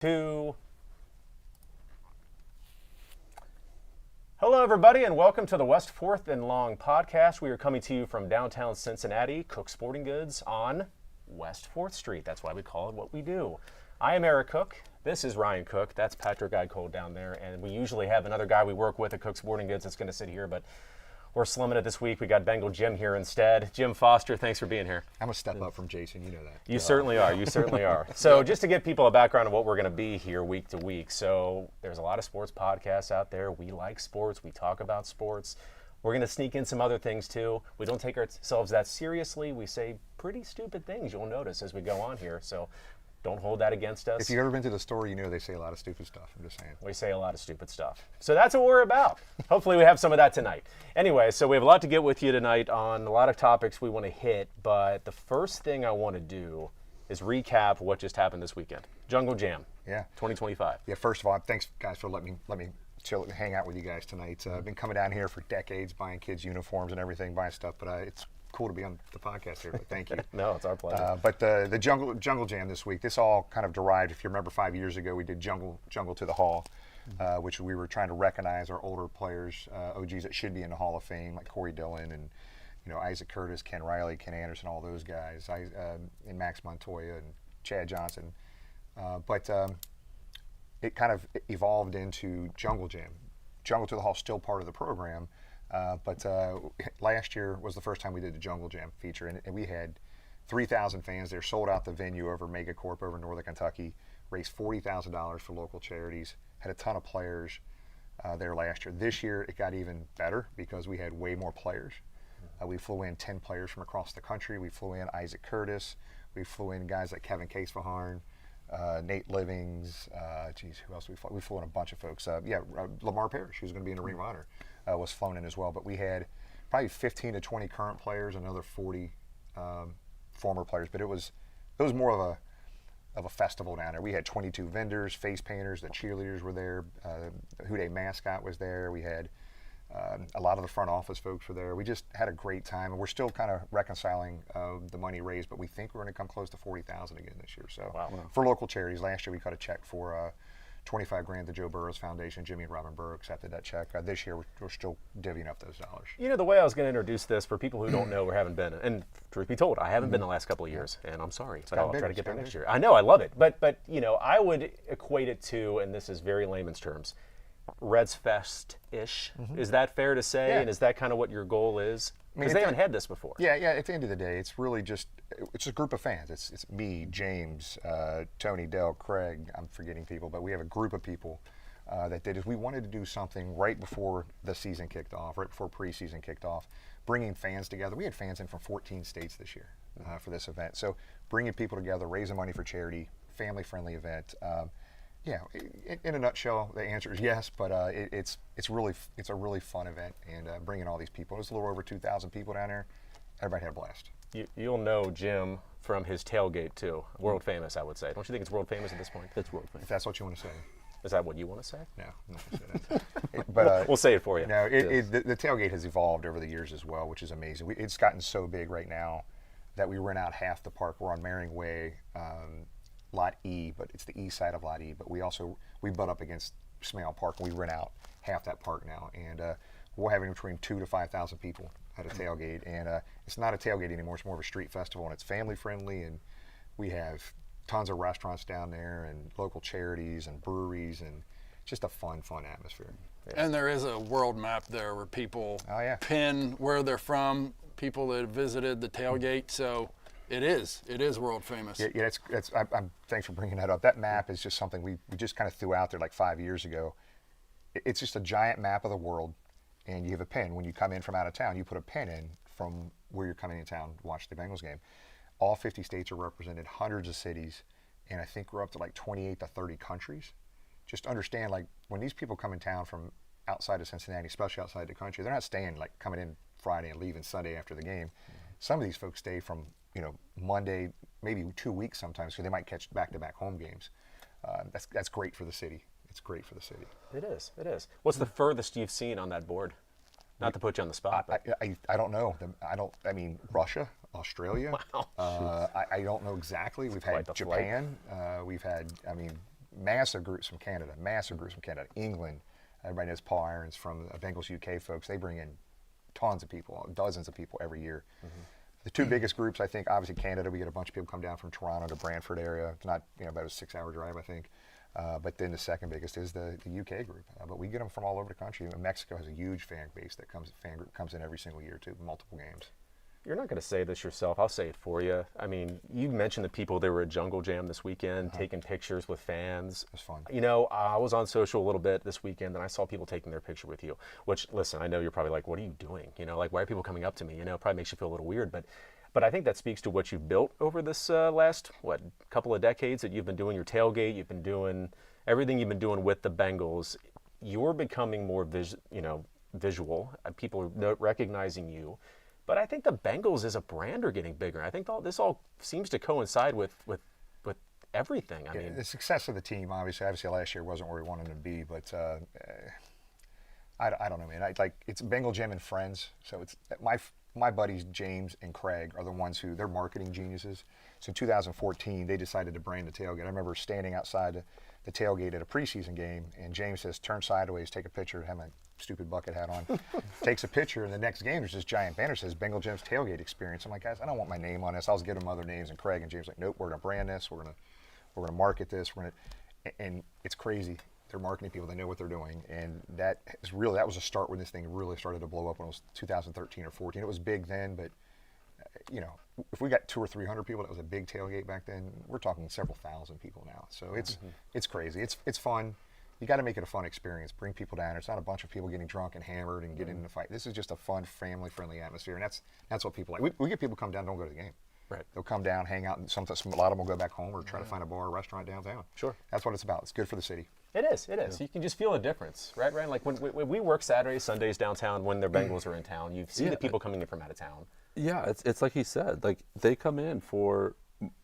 2. Hello, everybody, and welcome to the West 4th and Long podcast. We are coming to you from downtown Cincinnati, Koch Sporting Goods on West 4th Street. That's why we call it what we do. I am Eric Cook. This is Ryan Cook. That's Patrick Guy-Cole down there. And we usually have another guy we work with at Koch Sporting Goods that's going to sit here, but we're slumming it this week. We got Bengal Jim here instead. Jim Foster, thanks for being here. I'm a step up from Jason, you know that. You certainly are. You certainly are. So just to give people a background of what we're going to be here week to week. So there's a lot of sports podcasts out there. We like sports. We talk about sports. We're going to sneak in some other things too. We don't take ourselves that seriously. We say pretty stupid things, you'll notice, as we go on here. So don't hold that against us. If you've ever been to the store, you know they say a lot of stupid stuff. I'm just saying. We say a lot of stupid stuff. So that's what we're about. Hopefully we have some of that tonight. Anyway, so we have a lot to get with you tonight on a lot of topics we want to hit, but the first thing I want to do is recap what just happened this weekend. Jungle Jam. Yeah. 2025. Yeah, first of all, thanks guys for letting me chill and hang out with you guys tonight. I've been coming down here for decades, buying kids uniforms and everything, buying stuff, but it's cool to be on the podcast here, but thank you. No, it's our pleasure. But the Jungle Jam this week, this all kind of derived, if you remember 5 years ago, we did Jungle to the Hall, which we were trying to recognize our older players, OGs that should be in the Hall of Fame, like Corey Dillon and Isaac Curtis, Ken Riley, Ken Anderson, all those guys, and Max Montoya and Chad Johnson. But it kind of evolved into Jungle Jam. Jungle to the Hall still part of the program. But last year was the first time we did the Jungle Jam feature, and we had 3,000 fans there, sold out the venue over Megacorp over in Northern Kentucky, raised $40,000 for local charities, had a ton of players there last year. This year it got even better because we had way more players. We flew in 10 players from across the country. We flew in Isaac Curtis. We flew in guys like Kevin Casefaharn, Nate Livings, who else we flew? We flew in a bunch of folks. Lamar Parrish, who's going to be in the Ring of Honor, was flown in as well. But we had probably 15 to 20 current players, another 40 former players. But it was more of a festival down there. We had 22 vendors, face painters, the cheerleaders were there, the Who Dey mascot was there. We had a lot of the front office folks were there. We just had a great time, and we're still kind of reconciling the money raised, but we think we're going to come close to 40,000 again this year. So for local charities, last year we cut a check for $25,000 to Joe Burrow's Foundation. Jimmy and Robin Burrow accepted that check. This year we're still divvying up those dollars. The way I was going to introduce this for people who don't know or haven't been, and truth be told, I haven't been the last couple of years, and I'm sorry, but I'll try to get there next year. I know, I love it, but I would equate it to, and this is very layman's terms, Reds Fest-ish. Is that fair to say? Yeah. And is that kind of what your goal is? Because they haven't had this before. Yeah. At the end of the day, it's really just a group of fans. It's me, James, Tony, Dell, Craig. I'm forgetting people, but we have a group of people that did it. We wanted to do something right before the season kicked off, right before preseason kicked off, bringing fans together. We had fans in from 14 states this year for this event. So bringing people together, raising money for charity, family-friendly event. In a nutshell, the answer is yes, but it's a really fun event, and bringing all these people. There's a little over 2,000 people down there. Everybody had a blast. You'll know Jim from his tailgate too. World famous, I would say. Don't you think it's world famous at this point? It's world famous. If that's what you want to say. Is that what you want to say? No, I'm not going to say that. But we'll say it for you. No, the tailgate has evolved over the years as well, which is amazing. It's gotten so big right now that we rent out half the park. We're on Marion Way. Lot E, but it's the east side of Lot E. But we butt up against Smale Park, and we rent out half that park now. And we're having between 2,000 to 5,000 people at a tailgate. And it's not a tailgate anymore. It's more of a street festival, and it's family friendly. And we have tons of restaurants down there, and local charities and breweries, and just a fun atmosphere. Yeah. And there is a world map there where people pin where they're from, people that visited the tailgate. So. It is world famous. Yeah, I'm thanks for bringing that up. That map is just something we just kind of threw out there like 5 years ago. It's just a giant map of the world, and you have a pin. When you come in from out of town, you put a pin in from where you're coming in town to watch the Bengals game. All 50 states are represented, hundreds of cities, and I think we're up to like 28 to 30 countries. Just understand, like, when these people come in town from outside of Cincinnati, especially outside the country, they're not staying, like, coming in Friday and leaving Sunday after the game. Some of these folks stay from Monday, maybe 2 weeks sometimes, so they might catch back-to-back home games. That's great for the city. It's great for the city. It is. What's the furthest you've seen on that board? Not to put you on the spot. I don't know. I mean, Russia, Australia. Wow. I don't know exactly. We've had Japan. We've had, massive groups from Canada, England. Everybody knows Paul Irons from Bengals UK folks. They bring in tons of people, dozens of people every year. The two biggest groups, I think, obviously Canada. We get a bunch of people come down from Toronto to Brantford area. It's not, about a 6-hour drive, I think. But then the second biggest is the UK group. But we get them from all over the country. Mexico has a huge fan base fan group comes in every single year too, multiple games. You're not going to say this yourself. I'll say it for you. I mean, you mentioned the people that were at Jungle Jam this weekend, taking pictures with fans. It was fun. I was on social a little bit this weekend, and I saw people taking their picture with you. Which, listen, I know you're probably like, "What are you doing?" Why are people coming up to me? It probably makes you feel a little weird, but I think that speaks to what you've built over this last couple of decades that you've been doing your tailgate. You've been doing everything you've been doing with the Bengals. You're becoming more visual. People are recognizing you. But I think the Bengals as a brand are getting bigger. I think this all seems to coincide with everything. I mean, the success of the team, obviously last year wasn't where we wanted to be, but I don't know, man. It's Bengal Jam and friends. So it's my buddies James and Craig are the ones who they're marketing geniuses. So in 2014, they decided to brand the tailgate. I remember standing outside the tailgate at a preseason game, and James says, "Turn sideways, take a picture." Have my stupid bucket hat on, takes a picture, and the next game there's this giant banner that says Bengal Jam's tailgate experience. I'm like, guys, I don't want my name on this. I was giving them other names, and Craig and James like, nope, we're gonna brand this. We're gonna market this. And it's crazy. They're marketing people. They know what they're doing, and that was a start when this thing really started to blow up when it was 2013 or 14. It was big then, but if we got 200 or 300 people, that was a big tailgate back then. We're talking several thousand people now. So it's crazy. It's fun. You got to make it a fun experience. Bring people down. It's not a bunch of people getting drunk and hammered and getting in a fight. This is just a fun, family-friendly atmosphere, and that's what people like. We get people come down, don't go to the game. Right. They'll come down, hang out, and sometimes a lot of them will go back home or try to find a bar or restaurant downtown. Sure. That's what it's about. It's good for the city. It is. Yeah. You can just feel a difference, right? Like when we work Saturdays, Sundays downtown when their Bengals are in town, you see the people coming in from out of town. Yeah, it's like he said. Like they come in for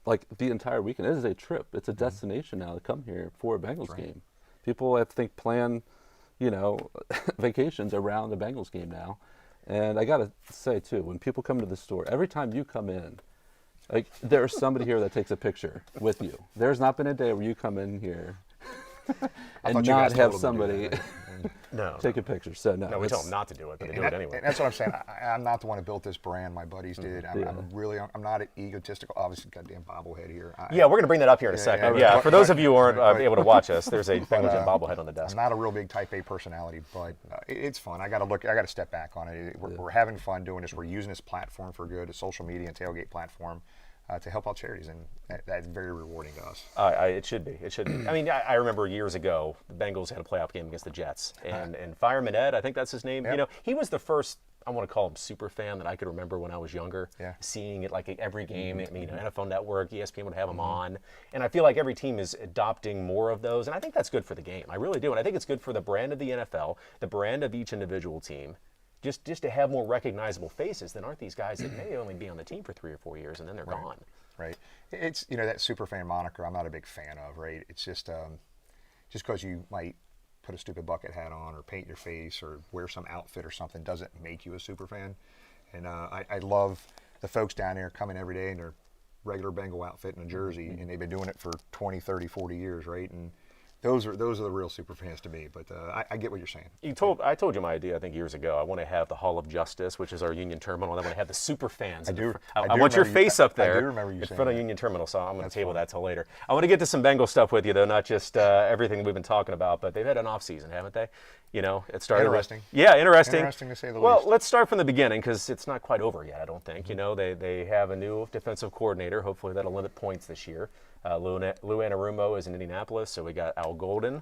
the entire weekend. It is a trip. It's a destination now to come here for a Bengals game. People, I think, plan, vacations around the Bengals game now. And I got to say, too, when people come to the store, every time you come in, there's somebody here that takes a picture with you. There's not been a day where you come in here and not have somebody take a picture. So no, we tell them not to do it, but they do it anyway. And that's what I'm saying. I'm not the one who built this brand. My buddies did. I'm not egotistical. Obviously, goddamn bobblehead here. We're going to bring that up here in a second. Yeah, for those of you who aren't able to watch us, there's a Bengals Jam bobblehead on the desk. I'm not a real big Type A personality, but it's fun. I got to step back on it. We're having fun doing this. We're using this platform for good, a social media and tailgate platform. To help out charities, and that's very rewarding to us. It should be. I mean, I remember years ago, the Bengals had a playoff game against the Jets, and Fireman Ed, I think that's his name. Yep. He was the first, I want to call him super fan that I could remember when I was younger. Yeah. Seeing it every game. I mean, NFL Network, ESPN would have him on, and I feel like every team is adopting more of those, and I think that's good for the game. I really do, and I think it's good for the brand of the NFL, the brand of each individual team. Just to have more recognizable faces than aren't these guys that may only be on the team for 3 or 4 years and then they're gone. Right. It's that super fan moniker I'm not a big fan of, right? It's just because you might put a stupid bucket hat on or paint your face or wear some outfit or something doesn't make you a super fan. And I love the folks down there coming every day in their regular Bengal outfit and a jersey, and they've been doing it for 20, 30, 40 years, right? And those are the real super fans to me, but I get what you're saying. I told you my idea, I think, years ago. I want to have the Hall of Justice, which is our Union Terminal, and I want to have the super fans. I want your face up there in front of Union Terminal, so I'm going to table that till later. I want to get to some Bengal stuff with you, though, not just everything we've been talking about, but they've had an offseason, haven't they? It started interesting. Interesting. Interesting to say the least. Well, let's start from the beginning because it's not quite over yet, I don't think. They have a new defensive coordinator. Hopefully that'll limit points this year. Lou Anarumo is in Indianapolis, so we got Al Golden.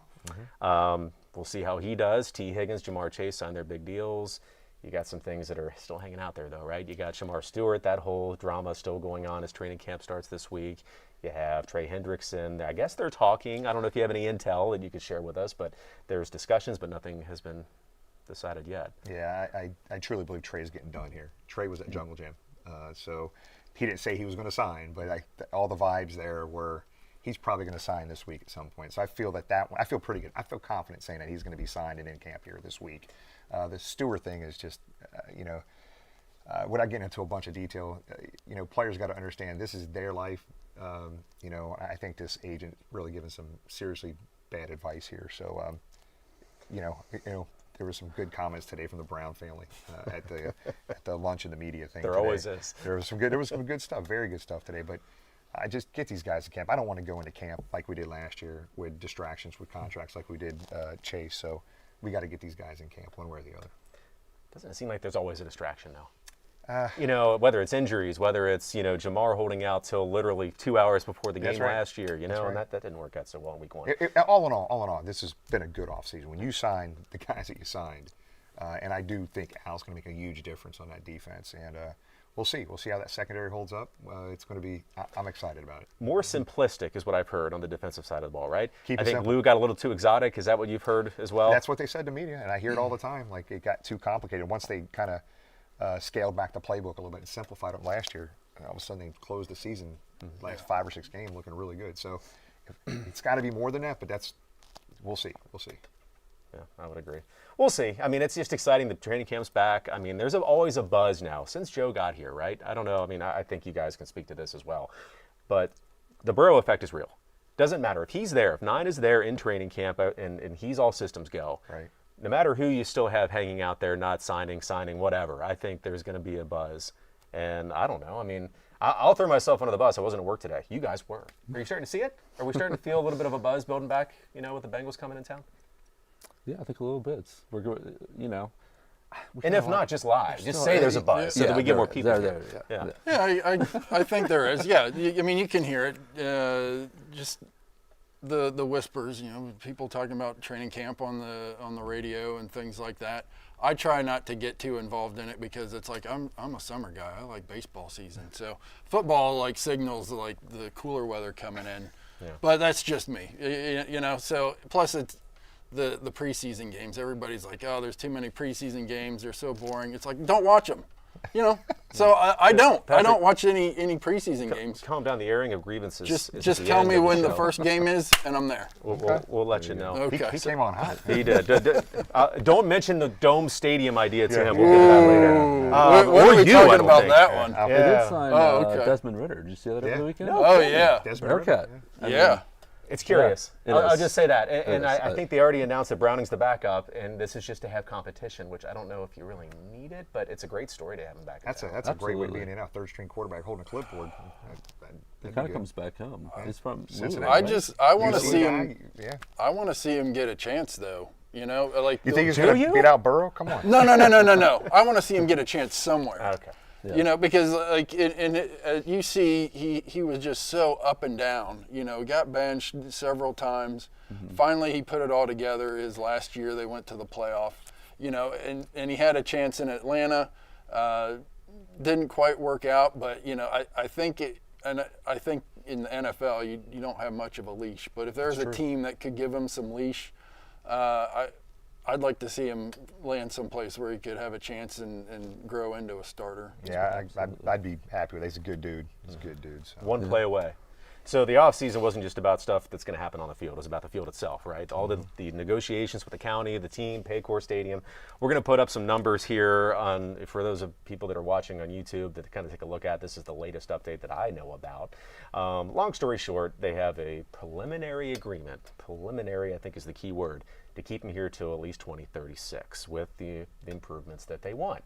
We'll see how he does. T. Higgins, Jamar Chase signed their big deals. You got some things that are still hanging out there, though, right? You got Shamar Stewart. That whole drama still going on as training camp starts this week. You have Trey Hendrickson. I guess they're talking. I don't know if you have any intel that you could share with us, but there's discussions, but nothing has been decided yet. Yeah, I truly believe Trey's getting done here. Trey was at Jungle Jam, so he didn't say he was going to sign, but all the vibes there were he's probably going to sign this week at some point. So I feel I feel pretty good. I feel confident saying that he's going to be signed and in camp here this week. The Stewart thing is just, without getting into a bunch of detail, players got to understand this is their life. I think this agent really given some seriously bad advice here. So, there were some good comments today from the Brown family at the lunch and the media thing. There always is. There was some good stuff, very good stuff today. But I just get these guys to camp. I don't want to go into camp like we did last year with distractions with contracts like we did Chase. So we got to get these guys in camp one way or the other. Doesn't it seem like there's always a distraction now? Whether it's injuries, whether it's Jamar holding out till literally 2 hours before the game last year, and that didn't work out so well in week 1. All in all, this has been a good offseason. When you signed the guys that you signed, and I do think Al's going to make a huge difference on that defense, and we'll see. We'll see how that secondary holds up. It's going to be. I'm excited about it. More simplistic is what I've heard on the defensive side of the ball, right? Keep I it think simple. Lou got a little too exotic. Is that what you've heard as well? That's what they said to media, and I hear it all the time. Like it got too complicated. Once they kind of scaled back the playbook a little bit and simplified it last year, all of a sudden they closed the season, last 5 or 6 games, looking really good. So it's got to be more than that, but we'll see. We'll see. Yeah, I would agree. We'll see. I mean, it's just exciting. The training camp's back. I mean, there's always a buzz now since Joe got here, right? I don't know. I mean, I think you guys can speak to this as well. But the Burrow effect is real. Doesn't matter if he's there, if 9 is there in training camp and he's all systems go. Right. No matter who you still have hanging out there, not signing, whatever, I think there's going to be a buzz. And I don't know. I mean, I'll throw myself under the bus. I wasn't at work today. You guys were. Are you starting to see it? Are we starting to feel a little bit of a buzz building back, with the Bengals coming in town? Yeah, I think a little bit. We're good, And if not, just lie. Just say there's a buzz so that we get more people. Yeah. I think there is. Yeah, I mean, you can hear it. Just the whispers, people talking about training camp on the radio and things like that. I try not to get too involved in it because it's like I'm a summer guy. I like baseball season. So football signals the cooler weather coming in. Yeah. But that's just me. So plus it's the preseason games. Everybody's like, oh, there's too many preseason games. They're so boring. It's like, don't watch them. So I don't. Patrick, I don't watch any preseason games. Calm down. The airing of grievances. Just tell me when the first game is, and I'm there. We'll let you know. Okay. He came on hot. He did. Don't mention the Dome Stadium idea to him. We'll get to that later. What are we talking about that one? They did sign okay. Desmond Ritter. Did you see that over the weekend? No, oh, yeah. Haircut. Yeah. It's curious. Yeah, I'll just say that. And I think they already announced that Browning's the backup, and this is just to have competition, which I don't know if you really need it, but it's a great story to have him back. That's a great way to be in and out. Third-string quarterback holding a clipboard. He kind of comes back home. He's from Cincinnati. I want to see him. Yeah. I want to see him get a chance, though. You think he's going to beat out Burrow? Come on. No. I want to see him get a chance somewhere. Okay. Yeah. Because you see, he was just so up and down. Got benched several times. Mm-hmm. Finally, he put it all together. His last year, they went to the playoff. And he had a chance in Atlanta. Didn't quite work out, but I think I think in the NFL, you don't have much of a leash. But if there's a team that could give him some leash, I'd like to see him land someplace where he could have a chance and grow into a starter. Yeah, I'd be happy with it. He's a good dude. He's a good dude. So. One play away. So the offseason wasn't just about stuff that's going to happen on the field. It was about the field itself, right? All the negotiations with the county, the team, Paycor Stadium. We're going to put up some numbers here for those of people that are watching on YouTube that kind of take a look at. This is the latest update that I know about. Long story short, they have a preliminary agreement. Preliminary, I think, is the key word, to keep him here till at least 2036 with the improvements that they want.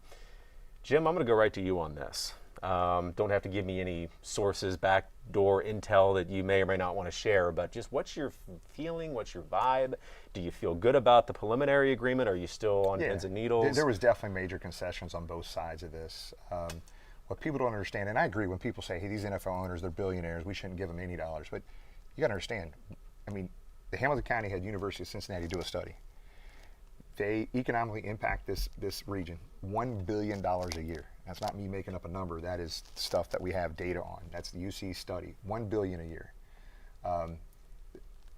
Jim, I'm going to go right to you on this. Don't have to give me any sources, backdoor intel that you may or may not want to share, but just what's your feeling? What's your vibe? Do you feel good about the preliminary agreement? Are you still on pins and needles? There was definitely major concessions on both sides of this. What people don't understand, and I agree when people say, hey, these NFL owners, they're billionaires, we shouldn't give them any dollars, but you got to understand, the Hamilton County had University of Cincinnati do a study. They economically impact this region $1 billion a year. That's not me making up a number. That is stuff that we have data on. That's the UC study. $1 billion a year.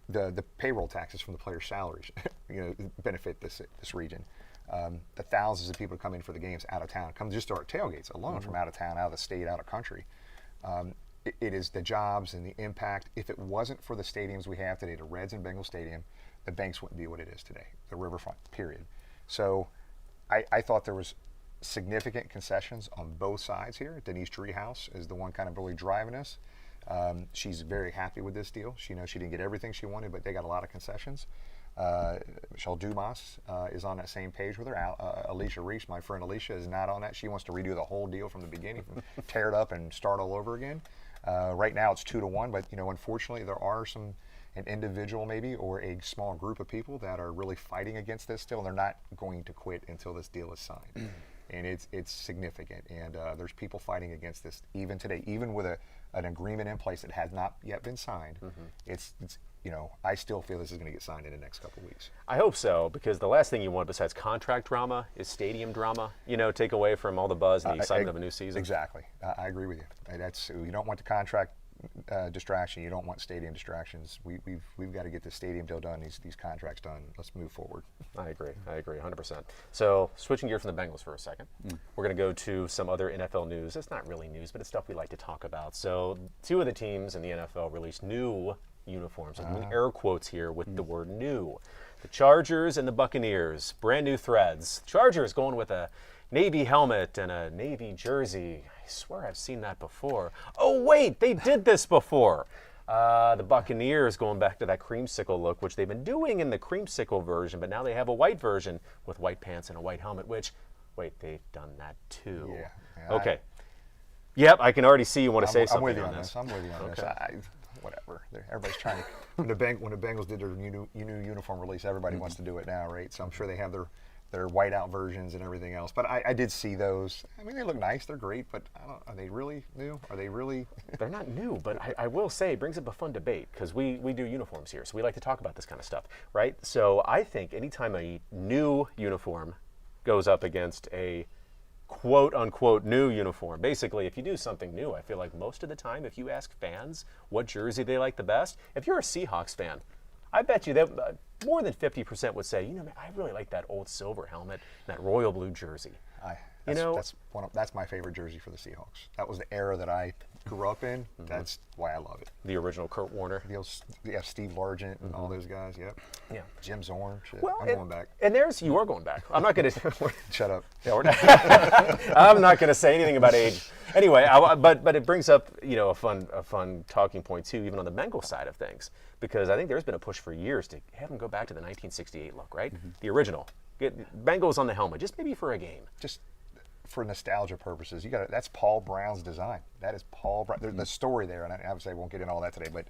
The payroll taxes from the players' salaries, benefit this region. The thousands of people come in for the games out of town, come just to our tailgates alone from out of town, out of the state, out of country. It is the jobs and the impact. If it wasn't for the stadiums we have today, the Reds and Bengals Stadium, the Banks wouldn't be what it is today, the riverfront, period. So I thought there was significant concessions on both sides here. Denise Treehouse is the one kind of really driving us. She's very happy with this deal. She knows she didn't get everything she wanted, but they got a lot of concessions. Michelle Dumas is on that same page with her. Alicia Reese, my friend Alicia, is not on that. She wants to redo the whole deal from the beginning, tear it up and start all over again. Right now it's 2-1, but unfortunately there are an individual maybe or a small group of people that are really fighting against this still, and they're not going to quit until this deal is signed. And it's significant, and there's people fighting against this even today, even with an agreement in place that has not yet been signed. It's I still feel this is going to get signed in the next couple of weeks. I hope so, because the last thing you want besides contract drama is stadium drama. Take away from all the buzz and the excitement of a new season. Exactly, I agree with you. You don't want the contract distraction. You don't want stadium distractions. We've got to get the stadium deal done. These contracts done. Let's move forward. I agree 100%. So switching gears from the Bengals for a second, we're going to go to some other NFL news. It's not really news, but it's stuff we like to talk about. So 2 of the teams in the NFL released new uniforms. I'm doing air quotes here with the word new. The Chargers and the Buccaneers, brand new threads. Chargers going with a Navy helmet and a Navy jersey. I swear I've seen that before. Oh wait, they did this before. The Buccaneers going back to that creamsicle look, which they've been doing in the creamsicle version, but now they have a white version with white pants and a white helmet, which, wait, they've done that too. Yeah, okay. Yep, I can already see you want to say something I'm with you on this. I'm with you on this. Whatever. Everybody's trying to. When the Bengals did their new uniform release, everybody wants to do it now, right? So I'm sure they have their whiteout versions and everything else. But I did see those. I mean, they look nice. They're great. But are they really new? Are they really? They're not new, but I will say it brings up a fun debate because we do uniforms here, so we like to talk about this kind of stuff, right? So I think anytime a new uniform goes up against a quote-unquote new uniform. Basically, if you do something new, I feel like most of the time, if you ask fans what jersey they like the best, if you're a Seahawks fan, I bet you that more than 50% would say, man, I really like that old silver helmet, that royal blue jersey. That's my favorite jersey for the Seahawks. That was the era that I grew up in. That's why I love it. The original Kurt Warner. Steve Largent and all those guys. Yep. Yeah. Jim Zorn. Shit. Well, I'm going back. And you are going back. I'm not going to. Shut up. Yeah, I'm not going to say anything about age. Anyway, but it brings up a fun talking point too, even on the Bengals side of things, because I think there's been a push for years to have them go back to the 1968 look, right? The original. Get Bengals on the helmet, just maybe for a game. Just for nostalgia purposes, that's Paul Brown's design. That is Paul Brown. The story there, and I obviously won't get into all that today, but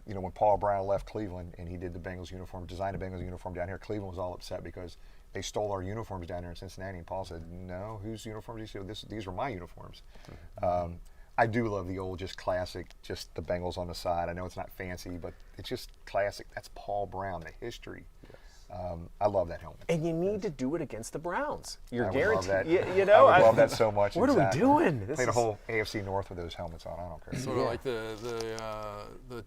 when Paul Brown left Cleveland and he did the Bengals uniform, designed a Bengals uniform down here, Cleveland was all upset because they stole our uniforms down here in Cincinnati, and Paul said, "No, whose uniforms?" He said, "These were my uniforms." I do love the old, just classic, just the Bengals on the side. I know it's not fancy, but it's just classic. That's Paul Brown, the history. I love that helmet. And you need to do it against the Browns. You're I would guaranteed. love that. I would love that so much. What exactly. are we doing? Played a whole AFC North with those helmets on. I don't care. Sort of like the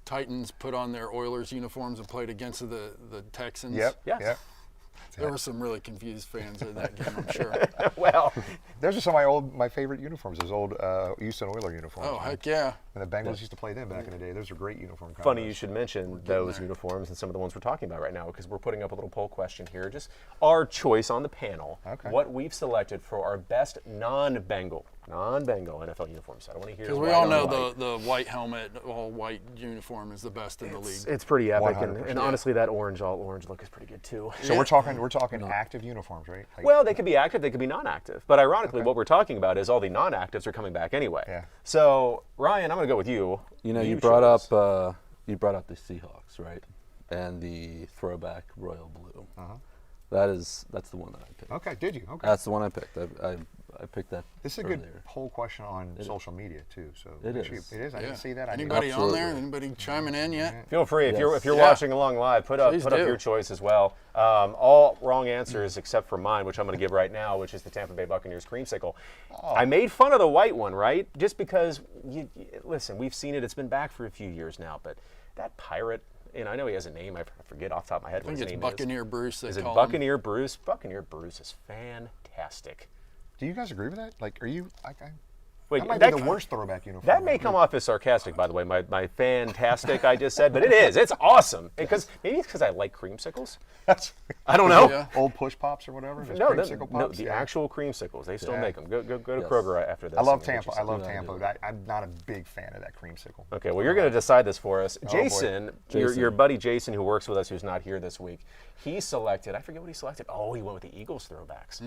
Titans put on their Oilers uniforms and played against the Texans. Yep. Yes. Yep. There were some really confused fans in that game, I'm sure. Well, those are some of my favorite uniforms. Those old Houston Oiler uniforms. Oh, heck yeah. And the Bengals used to play them back in the day. Those are great uniform combos. funny you should mention those uniforms and some of the ones we're talking about right now, because we're putting up a little poll question here. Just our choice on the panel. Okay. What we've selected for our best non-Bengal NFL uniforms. I don't want to hear. Because we all know the white helmet, all white uniform is the best in the league. It's pretty epic, 100%. and honestly, that all orange look is pretty good too. So we're talking active uniforms, right? Like, Well, they could be active, they could be non-active. But ironically, what we're talking about is all the non-actives are coming back anyway. Yeah. So, Ryan, I'm going to go with you. You brought up the Seahawks, right? And the throwback royal blue. That's the one that I picked. Okay, did you? Okay. That's the one I picked. I picked that. This is a earlier. good poll question on social media too. So It make sure is. it is. I didn't see that. I didn't- Anybody on there? Absolutely. Anybody chiming in yet? Feel free if you're Yes. watching along live, put up Please put up do. your choice as well. All wrong answers except for mine, which I'm going to give right now, which is the Tampa Bay Buccaneers creamsicle. I made fun of the white one, right? Just because listen, we've seen it. It's been back for a few years now, but that pirate. And I know he has a name. I forget off the top of my head I what think his it's name Buccaneer Bruce. They is. Is it call him. Buccaneer Bruce? Buccaneer Bruce is fantastic. Do you guys agree with that? Like, are you? Wait, That might be the worst throwback uniform. That may come off as sarcastic, by the way, my fantastic I just said, but it is. It's awesome. Because maybe it's because I like creamsicles. I don't know. Yeah. Old push pops or whatever. Those No, creamsicle no, pops. the Yeah. actual creamsicles. They still Yeah. make them. Go to Yes. Kroger after this. I love and get you Tampa. I some. love Yeah, I Tampa. do. I'm not a big fan of that creamsicle. Okay, well, you're going to decide this for us. boy. Jason, Jason. Your buddy Jason, who works with us, who's not here this week, he selected, I forget what he selected. Oh, he went with the Eagles throwbacks.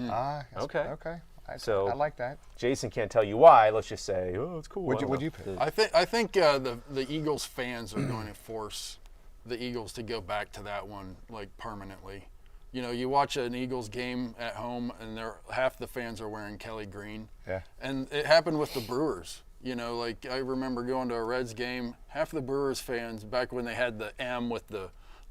Okay. Okay. I like that. Jason can't tell you why. Let's just say, oh, it's cool. What'd you pick? I think the Eagles fans are going to force the Eagles to go back to that one like permanently. You know, you watch an Eagles game at home, and half the fans are wearing Kelly green. Yeah. And it happened with the Brewers. You know, like I remember going to a Reds game. Half of the Brewers fans, back when they had the M with the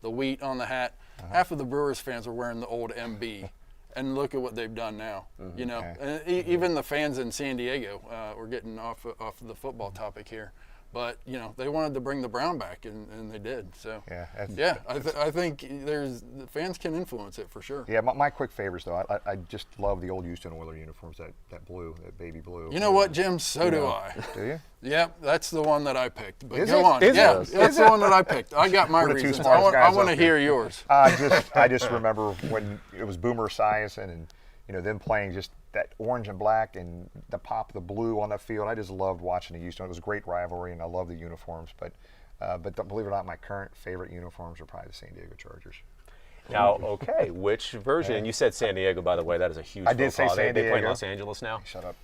wheat on the hat, half of the Brewers fans were wearing the old MB. And look at what they've done now. You know, and even the fans in San Diego. We're getting off the football topic here, but you know they wanted to bring the brown back, and they did. So Yeah. I think the fans can influence it for sure. Yeah, my quick favorites though. I just love the old Houston Oilers uniforms. That blue, that baby blue. You know what, Jim? So do I. Do you? Yep, that's the one that I picked. But Is go it? on. Is yeah, it? that's the one that I picked. I got my We're the two reasons. smartest I guys want to up hear here. yours. I just remember when it was Boomer Esiason and them playing just that orange and black and the pop of the blue on that field. I just loved watching the Houston. It was a great rivalry, and I love the uniforms. But believe it or not, my current favorite uniforms are probably the San Diego Chargers. Now, okay, which version? And you said San Diego, by the way. That is a huge. I did say faux pas. San They play in Diego. Los Angeles now. Shut up.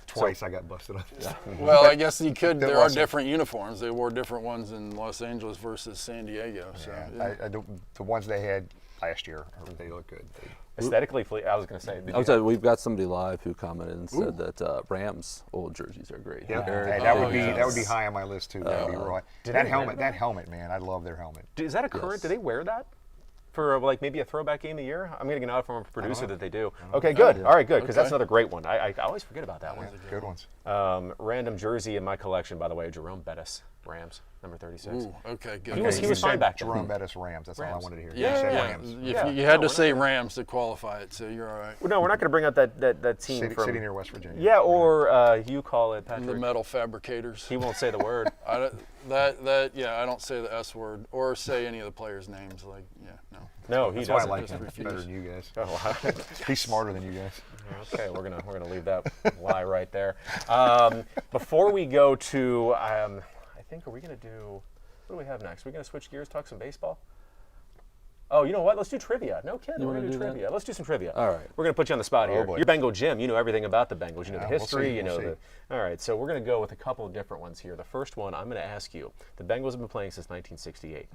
Twice I got busted on this. Well, I guess you could. There There are wasn't. different uniforms. They wore different ones in Los Angeles versus San Diego. So Yeah, the ones they had last year, they look good. Aesthetically, I was going to say. I would say we've got somebody live who commented and said that Rams old jerseys are great. Yeah, Eric, hey, that would be yes. that would be high on my list too. That would be real. That they helmet, wear that helmet, man, I love their helmet. Is that a current? Yes. Do they wear that for like maybe a throwback game of the year? I'm getting a nod from a producer know. that they do. Okay, good. All right, good, because that's Okay. another great one. I always forget about that one. Good ones. Random jersey in my collection, by the way, Jerome Bettis, Rams, number 36. Ooh, okay, good. He was You fine said back then. Jerome Bettis Rams. That's all I Rams. wanted to hear. Yeah, You said yeah. Rams. Yeah. You had No, to say Rams to qualify it, so you're all right. No, we're not going to bring up that team City, from city near West Virginia. Yeah, or you call it Patrick. The metal fabricators. He won't say the word. I don't say the S word or say any of the players' names. Like, yeah, no. No, he That's why I doesn't. like just him refuse. better than you guys. Oh, wow. He's smarter than you guys. Okay, we're gonna leave that lie right there. Before we go to, I think, are we gonna do? What do we have next? We're gonna switch gears, talk some baseball. Oh, you know what? Let's do trivia. No kidding. We're wanna gonna do do that? trivia. Let's do some trivia. All right. We're gonna put you on the spot here. boy. You're Bengal Jim. You know everything about the Bengals. You know the Yeah, we'll history. see, You know we'll the. All right. So we're gonna go with a couple of different ones here. The first one I'm gonna ask you. The Bengals have been playing since 1968.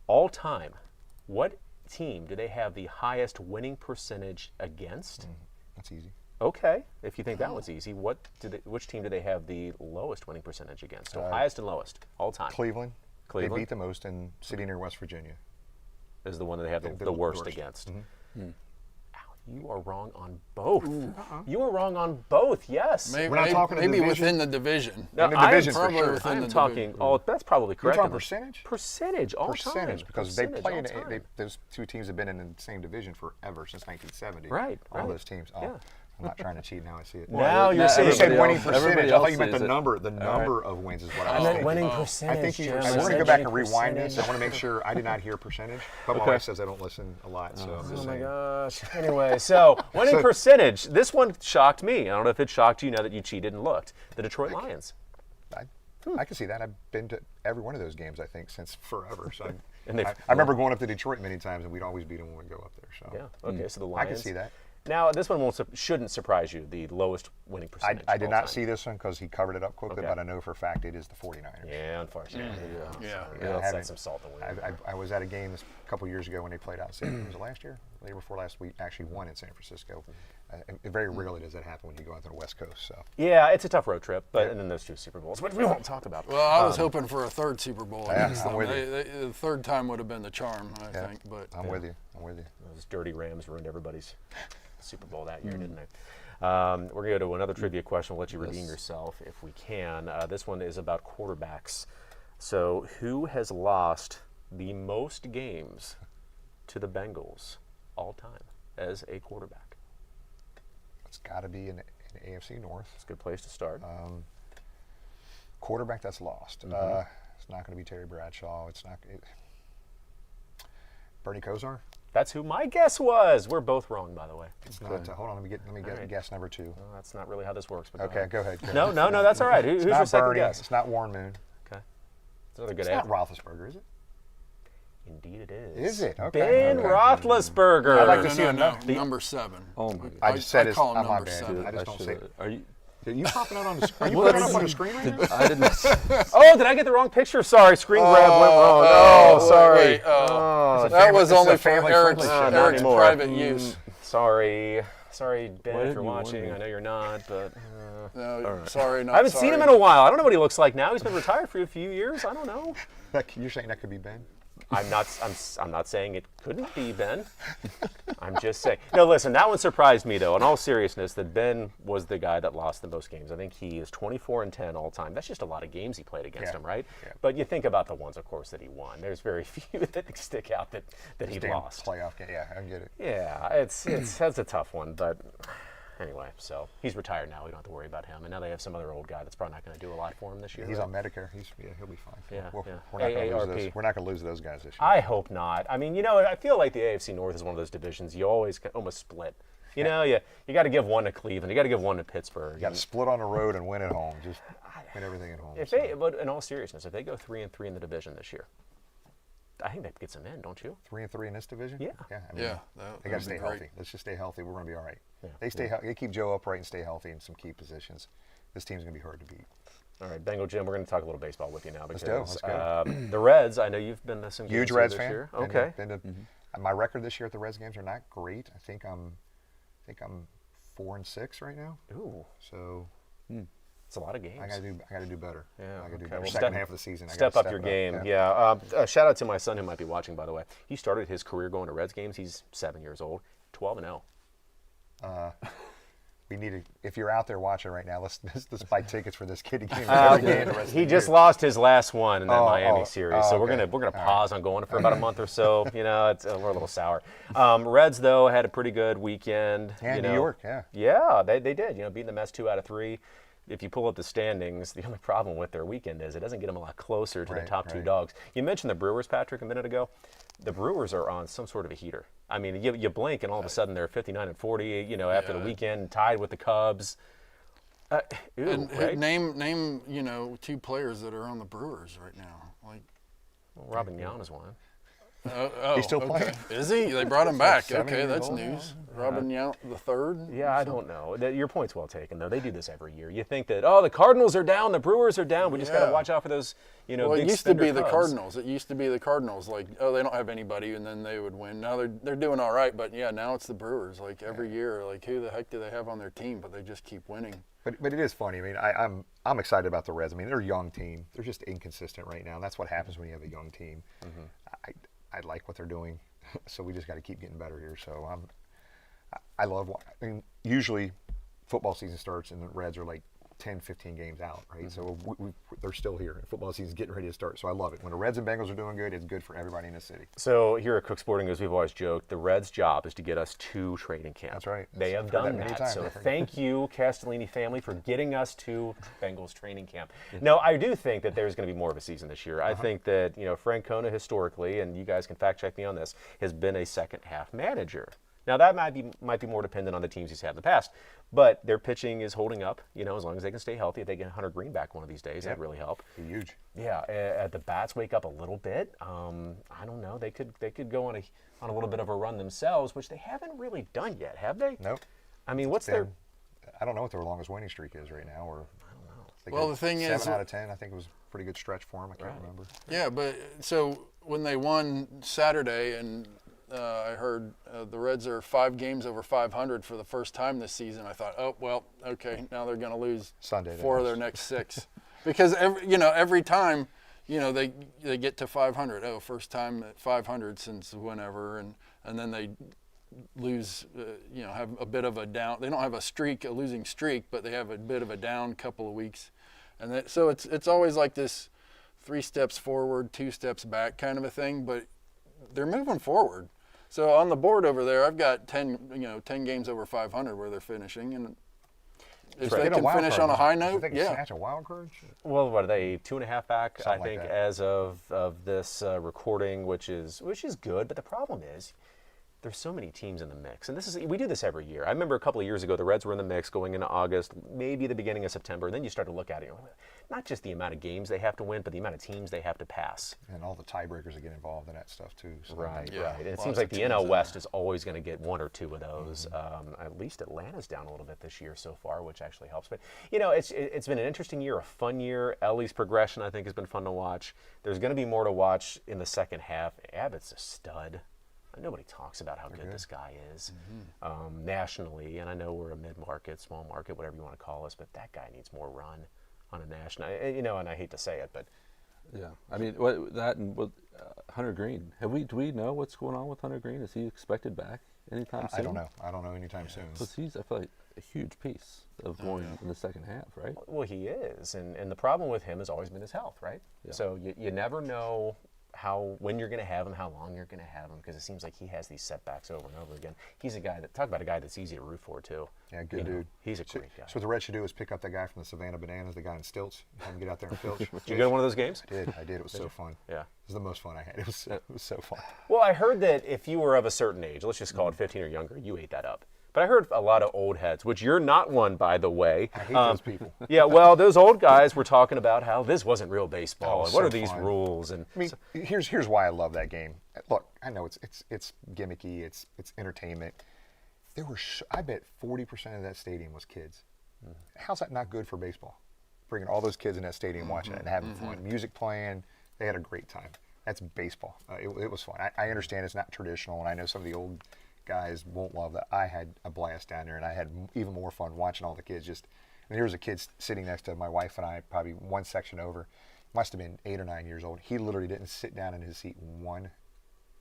All time, what team do they have the highest winning percentage against? That's easy. Okay, if you think that one's easy, which team do they have the lowest winning percentage against? So highest and lowest, all time. Cleveland. Cleveland? They beat the most in city near West Virginia. Is the one that they have the the worst worst. against. Ow, you are wrong on both. You are wrong on both, yes. Maybe, We're not talking a maybe division? within the division. Now, in the division for probably sure. within I'm the talking, division. that's probably correct. talking percentage? Percentage, all Percentage, time. because they Percentage, play all in time. those two teams have been in the same division forever since 1970. Right, All right. those teams. Oh, Yeah. I'm not trying to cheat now. I see it. Now you're Now saying You said everybody winning else- percentage. everybody I thought else you meant the sees it. number. The number of wins is what I I was meant thinking. winning I percentage. think Jim. I I want to said go back and winning rewind this. I percentage. want to make sure I did not hear percentage, but my wife says I don't listen a lot. So I'm just Oh my saying. gosh. Anyway, so winning So- percentage. This one shocked me. I don't know if it shocked you now that you cheated and looked. The Detroit Lions. I can see that. I've been to every one of those games, I think, since forever. So And they've- I remember going up to Detroit many times, and we'd always beat them when we'd go up there. So Yeah. Okay. So the I Lions. can see that. Now this one shouldn't surprise you. The lowest winning percentage. I of did all not time. see this one because he covered it up quickly, Okay. but I know for a fact it is the 49ers. Yeah, unfortunately. Yeah. Yeah, I haven't- that's some salt to win. I was at a game a couple years ago when they played out. Was it last year? The year before last, we actually won in San Francisco. And very rarely does that happen when you go out to the West Coast. So Yeah, it's a tough road trip, but and then those two Super Bowls, which we won't talk about. Well, I was hoping for a third Super Bowl Yeah, against I'm them. with you. The third time would have been the charm, I think. But I'm with you. I'm with you. Those dirty Rams ruined everybody's Super Bowl that year, didn't they? We're going to go to another trivia question. We'll let you redeem yourself if we can. This one is about quarterbacks. So, who has lost the most games to the Bengals all time as a quarterback? It's got to be an in the AFC North. It's a good place to start. Quarterback that's lost. It's not going to be Terry Bradshaw. It's not. Bernie Kosar. That's who my guess was. We're both wrong, by the way. It's not. Hold on. Let me get guess number 2. Well, that's not really how this works. But Okay, go ahead. No, that's all right. Who's your Not second Bernie. guess? It's not Warren Moon. Okay. It's another good It's not answer. Roethlisberger, is it? Indeed it is. Is it? Okay. Ben Roethlisberger. I'd like to No, see no, another. no, number 7. Oh my God. I just said I it's call him not my number bad. 7. I just don't say. Are you? Are you popping out on the screen? Are you putting it up on the screen right now? I didn't. Oh, did I get the wrong picture? Sorry, screen grab went wrong. Oh, sorry. Wait, that was this is only a for family-friendly show. Not Eric's anymore. private use. Sorry, Ben, Why if didn't you're you warn watching. me? I know you're not, but No, sorry, not I haven't sorry. seen him in a while. I don't know what he looks like now. He's been retired for a few years. I don't know. You're saying that could be Ben? I'm not saying it couldn't be Ben. I'm just saying. No, listen, that one surprised me though. In all seriousness, that Ben was the guy that lost the most games. I think he is 24-10 all time. That's just a lot of games he played against him, right? Yeah. But you think about the ones, of course, that he won. There's very few that stick out that he Damn lost. playoff game. Yeah, I get it. Yeah, it's that's a tough one, but anyway, so he's retired now. We don't have to worry about him. And now they have some other old guy that's probably not going to do a lot for him this year. He's right? on Medicare. He'll be fine. Yeah, yeah. We're not going to lose AARP. those. We're not going to lose those guys this year. I hope not. I mean, I feel like the AFC North is one of those divisions you always almost split. You got to give one to Cleveland. You got to give one to Pittsburgh. You got to split on the road and win at home. Just win everything at home. But in all seriousness, if they go 3-3 in the division this year, I think that gets them in, don't you? 3-3 in this division. Yeah. Yeah. They got to stay healthy. Let's just stay healthy. We're going to be all right. Yeah. They keep Joe upright and stay healthy in some key positions. This team's going to be hard to beat. All right, Bengal Jim, we're going to talk a little baseball with you now because Let's go. The Reds. I know you've been to some games Huge here Reds this fan. year. Okay. My record this year at the Reds games are not great. I think I'm 4-6 right now. Ooh, So it's a lot of games. I got to do better. Yeah, I got to do okay. better. Well, Second half of the season. I Step gotta up your it game. Yeah. Yeah. Shout out to my son who might be watching, by the way. He started his career going to Reds games. He's 7 years old, 12-0. We need to. If you're out there watching right now, let's buy tickets for this kid to get every game the rest of He the just year. lost his last one in that Miami series, so okay. we're gonna pause on going for about a month or so. We're a little sour. Reds though had a pretty good weekend. Yeah, New York. Yeah. Yeah, they did. Beating the Mets 2 out of 3. If you pull up the standings, the only problem with their weekend is it doesn't get them a lot closer to the top two dogs. You mentioned the Brewers, Patrick, a minute ago. The Brewers are on some sort of a heater. I mean, you blink and all of a sudden they're 59-40. After the weekend, tied with the Cubs. Right? Name 2 players that are on the Brewers right now. Like, Robin Yount is one. He's still playing. Okay. Is he? They brought him back. 7 Okay, years that's old news. Robin Yount the third. Yeah, I don't know. Your point's well taken, though. They do this every year. You think that, the Cardinals are down, the Brewers are down. We just got to watch out for those, Well, big it used to be spender the Cubs. Cardinals. It used to be the Cardinals. Like, they don't have anybody, and then they would win. Now they're doing all right, but yeah, now it's the Brewers. Like every year, like who the heck do they have on their team? But they just keep winning. But it is funny. I mean, I'm excited about the Reds. I mean, they're a young team. They're just inconsistent right now. And that's what happens when you have a young team. I like what they're doing, so we just got to keep getting better here. So I love. I mean, usually football season starts and the Reds are like 10, 15 games out, right? So they're still here. And football season's getting ready to start. So I love it. When the Reds and Bengals are doing good, it's good for everybody in the city. So here at Koch Sporting Goods, we've always joked the Reds' job is to get us to training camp. That's right. They have I've heard done that many that. times. So thank you, Castellini family, for getting us to Bengals training camp. No, I do think that there's going to be more of a season this year. I think that Frank Kona historically, and you guys can fact check me on this, has been a second half manager. Now that might be more dependent on the teams he's had in the past, but their pitching is holding up. As long as they can stay healthy, if they get Hunter Green back one of these days, that'd really help. Huge. Yeah, the bats wake up a little bit. I don't know. They could go on a little bit of a run themselves, which they haven't really done yet, have they? Nope. I mean, what's their? I don't know what their longest winning streak is right now, or I don't know. Well, the thing is, 7 out of 10. I think it was a pretty good stretch for them. I can't remember. Yeah, but so when they won Saturday, and I heard the Reds are 5 games over 500 for the first time this season, I thought, oh well, okay, now they're going to lose Sunday 4 of their next 6, because every time they get to 500, first time at 500 since whenever, and then they lose, have a bit of a down. They don't have a losing streak, but they have a bit of a down couple of weeks, and so it's always like this 3 steps forward, 2 steps back kind of a thing, but they're moving forward. So on the board over there, I've got 10 games over 500 where they're finishing, and if Get they a can wild finish card. on a high If note, they can yeah. snatch a wild card. Well, what are they, 2.5 back? Something I like think that. as of this recording, which is good. But the problem is, there's so many teams in the mix, and we do this every year. I remember a couple of years ago, the Reds were in the mix going into August, maybe the beginning of September, and then you start to look at it, not just the amount of games they have to win, but the amount of teams they have to pass. And all the tiebreakers that get involved in that stuff too. So. Right, Yeah, right. And it lots seems of like the teams NL in West there. is always going to get one or two of those. At least Atlanta's down a little bit this year so far, which actually helps. But it's been an interesting year, a fun year. Ellie's progression I think has been fun to watch. There's going to be more to watch in the second half. Abbott's a stud. Nobody talks about how good this guy is nationally, and I know we're a mid-market, small market, whatever you want to call us, but that guy needs more run on a national. And I hate to say it, but Yeah, I mean, Hunter Green. Do we know what's going on with Hunter Green? Is he expected back anytime soon? I don't know. I don't know anytime soon. Because he's, I feel like, a huge piece of going in the second half, right? well, he is, and the problem with him has always been his health, right? Yeah. So you never know when you're going to have him, how long you're going to have him, because it seems like he has these setbacks over and over again. He's a guy talk about a guy that's easy to root for too. Yeah, good dude. He's a great guy. So what the Reds should do is pick up that guy from the Savannah Bananas, the guy in stilts, have him get out there and filch. You go to one of those games? I did. It was so fun. Yeah. It was the most fun I had. It was so fun. Well, I heard that if you were of a certain age, let's just call it 15 or younger, you ate that up. But I heard a lot of old heads, which you're not one, by the way. I hate those people. Yeah, well, those old guys were talking about how this wasn't real baseball, Oh, and what so are these fun. rules? And I mean, here's why I love that game. Look, I know it's gimmicky, it's entertainment. There were I bet 40% of that stadium was kids. How's that not good for baseball? Bringing all those kids in that stadium, watching it and having fun, music playing. They had a great time. That's baseball. It was fun. I understand it's not traditional, and I know some of the old guys won't love that. I had a blast down there, and I had even more fun watching all the kids. And there was a kid sitting next to my wife and I, probably one section over. Must have been 8 or 9 years old. He literally didn't sit down in his seat 1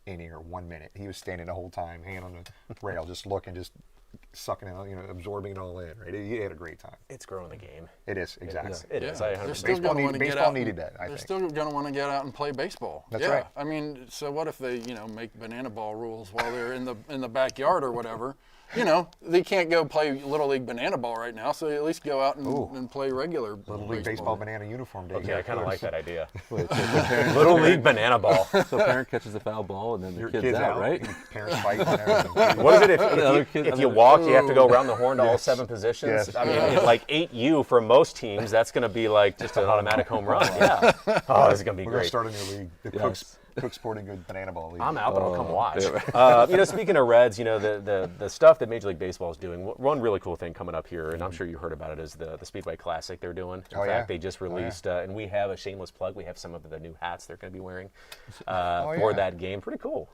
inning or 1 minute. He was standing the whole time, hand on the rail, just looking, just sucking it, absorbing it all in. Right? He had a great time. it's growing the game. It is exactly. It is. I They're 100%. still going to want to get Baseball out. needed that, I They're think. still going to want to get out and play baseball. That's yeah. right. I mean, so what if they, make banana ball rules while they're in the backyard or whatever? They can't go play Little League banana ball right now, so they at least go out and play regular Little League baseball banana uniform day. Okay, I kind of like that idea. Wait, so the parent, Little League banana ball. so parent catches a foul ball and then the Your kid's out, right? Parents fight and everything. What is it other if kids- you walk, you have to go around the horn to all 7 positions? Yes. I mean, like 8U for most teams, that's going to be like just an automatic home run. Yeah. Oh, this is going to be We're going to great. start a new league, the Cook Sporting Good Banana Ball League. I'm out, but I'll come watch. yeah. Speaking of Reds, the stuff that Major League Baseball is doing. One really cool thing coming up here, and I'm sure you heard about it, is the Speedway Classic they're doing. In fact, they just released, and we have a shameless plug. We have some of the new hats they're going to be wearing for that game. Pretty cool,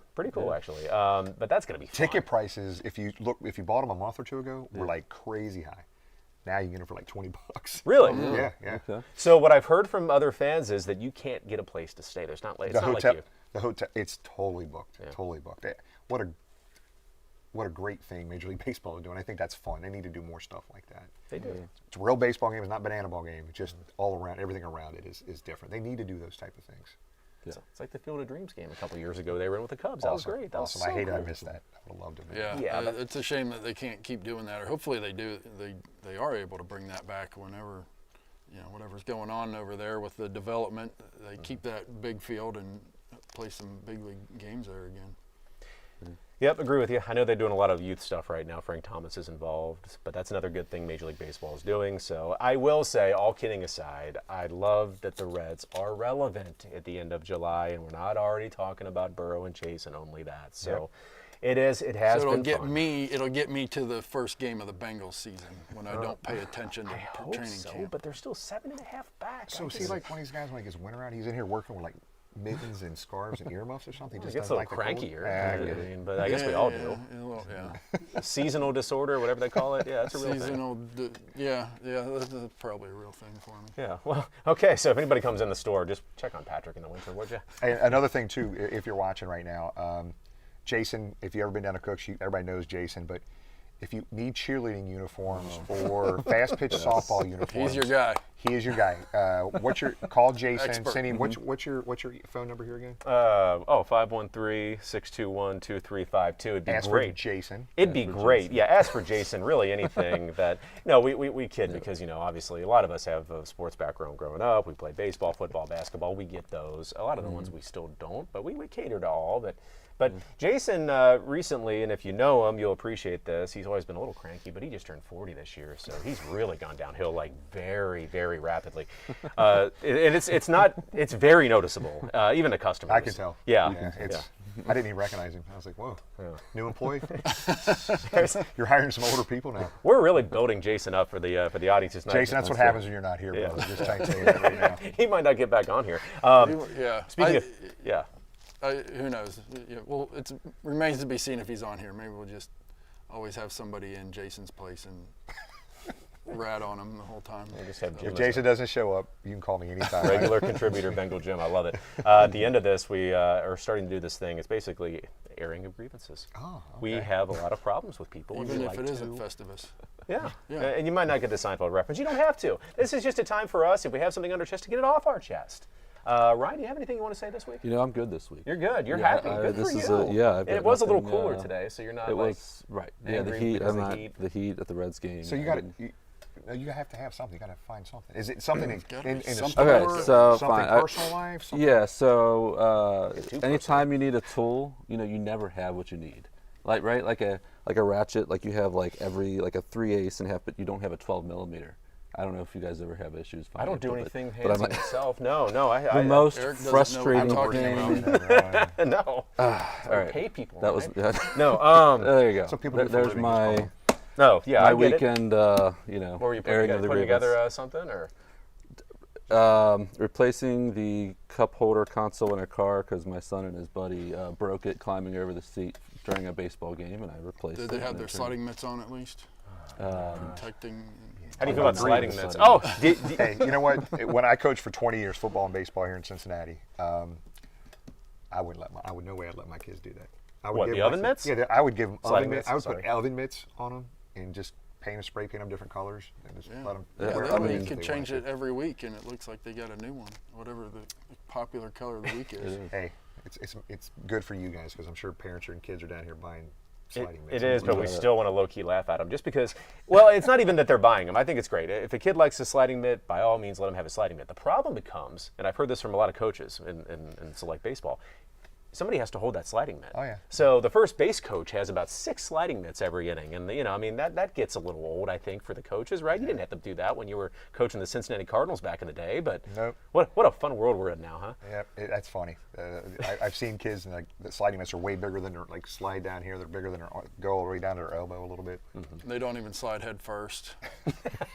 actually. But that's going to be fun. Ticket prices, if you bought them a month or two ago, were like crazy high. Now you can get them for like $20. Really? Yeah. Okay. So what I've heard from other fans is that you can't get a place to stay. There's not it's not like you. The hotel, it's totally booked. Totally booked. What a great thing Major League Baseball is doing. I think that's fun. They need to do more stuff like that. They do. It's a real baseball game. It's not banana ball game. It's just all around. Everything around it is different. They need to do those type of things. It's like the Field of Dreams game a couple years ago. They were in with the Cubs. That was great. That was Awesome. I hated I cool. missed that. I would have loved it. Yeah, Yeah, but- it's a shame that they can't keep doing that, or hopefully they do. They are able to bring that back whenever, whatever's going on over there with the development. They keep that big field and play some big league games there again. Yep, agree with you. I know they're doing a lot of youth stuff right now. Frank Thomas is involved, but that's another good thing Major League Baseball is doing. So I will say, all kidding aside, I love that the Reds are relevant at the end of July, and we're not already talking about Burrow and Chase and only that. So it has So been it'll get me to the first game of the Bengals season when I don't pay attention to I hope training so, camp. but they're still 7.5 back. So is he like one of these guys when he gets winter out, he's in here working with like mittens and scarves and earmuffs or something? He just gets doesn't a like little the cold? crankier. I get it. But I guess we all do. Yeah. Seasonal disorder, whatever they call it. Yeah, that's a real thing. Seasonal, that's probably a real thing for me. Yeah, well, okay, so if anybody comes in the store, just check on Patrick in the winter, would you? And another thing too, if you're watching right now, Jason, if you've ever been down to Cook's, everybody knows Jason, but if you need cheerleading uniforms or fast pitch softball uniforms, He's your guy. He is your guy. Call Jason. Expert. Send him. What's your phone number here again? 513-621-2352. It'd be Ask great. for Jason. It'd be great. Yeah, ask for Jason. Really anything that. No, we kid because, obviously a lot of us have a sports background growing up. We played baseball, football, basketball. We get those. A lot of the ones we still don't, but we cater to all. But Jason recently, and if you know him, you'll appreciate this. He's always been a little cranky, but he just turned 40 this year, so he's really gone downhill like very, very rapidly. And it's very noticeable, even to customers. I can tell. Yeah. I didn't even recognize him. I was like, whoa, new employee. You're hiring some older people now. We're really building Jason up for the audience tonight. Jason, that's what happens when you're not here, bro. Just trying to tell you that right now. He might not get back on here. Speaking of, who knows? Well, it remains to be seen if he's on here. Maybe we'll just always have somebody in Jason's place and rat on him the whole time. We'll just have Jim If Jason doesn't show up, you can call me anytime. regular contributor, Bengal Jim. I love it. At the end of this, we are starting to do this thing. It's basically airing of grievances. Oh, okay. We have a lot of problems with people. and Even we if like it isn't to- Festivus. Yeah. Yeah. And you might not get the Seinfeld reference. You don't have to. This is just a time for us, if we have something on our chest, to get it off our chest. Ryan, do you have anything you want to say this week? I'm good this week. You're good. You're Yeah, happy. Good this for is you. I've And got it was a little nothing, cooler today, so you're not It like was right. Yeah, the angry heat. because I'm of the not heat. the heat at the Reds game. So you got to. You have to have something. You got to find something. Is it something in the something. store? Okay, so something fine. personal life? Something? Yeah, so too anytime you need a tool, you never have what you need. Like like a ratchet, like you have like a 3/8 and half, but you don't have a 12 millimeter. I don't know if you guys ever have issues. I don't finding do it, anything but I'm fancy like, myself. No. the most Eric doesn't know frustrating what I'm talking thing. about. No. All right, Pay people. that was right? No. there you go. Some people do for a There's living, my just No. Yeah. my I get it. weekend. What were you airing of the putting grievance. together something or? Replacing the cup holder console in a car because my son and his buddy broke it climbing over the seat during a baseball game, and I replaced it. Did they have and their it turned- sliding mitts on at least? Protecting. How do you feel about sliding Agreed. mitts? Oh, Hey, you know what? When I coached for 20 years football and baseball here in Cincinnati, I would no way I'd let my kids do that. I would What, give the my oven kids- mitts? Yeah, I would give them Sliding oven mitts. mitts, I would sorry. put oven mitts on them and just spray paint them different colors and just let them. Yeah, Yeah, I that way mean- you can change it every week, and it looks like they got a new one, whatever the popular color of the week is. Hey, it's good for you guys because I'm sure parents and kids are down here buying sliding It mitts. is, but we Yeah. still want to low-key laugh at them just because, well, it's not even that they're buying them. I think it's great. If a kid likes a sliding mitt, by all means, let him have a sliding mitt. The problem becomes, and I've heard this from a lot of coaches in select baseball, somebody has to hold that sliding mitt. Oh, yeah. So the first base coach has about 6 sliding mitts every inning, and that gets a little old, I think, for the coaches, right? You didn't have to do that when you were coaching the Cincinnati Cardinals back in the day, but Nope. what a fun world we're in now, huh? Yeah, that's funny. I've seen kids and the sliding mitts are way bigger than their slide down here. They're bigger than go all the way down to their elbow a little bit. They don't even slide head first.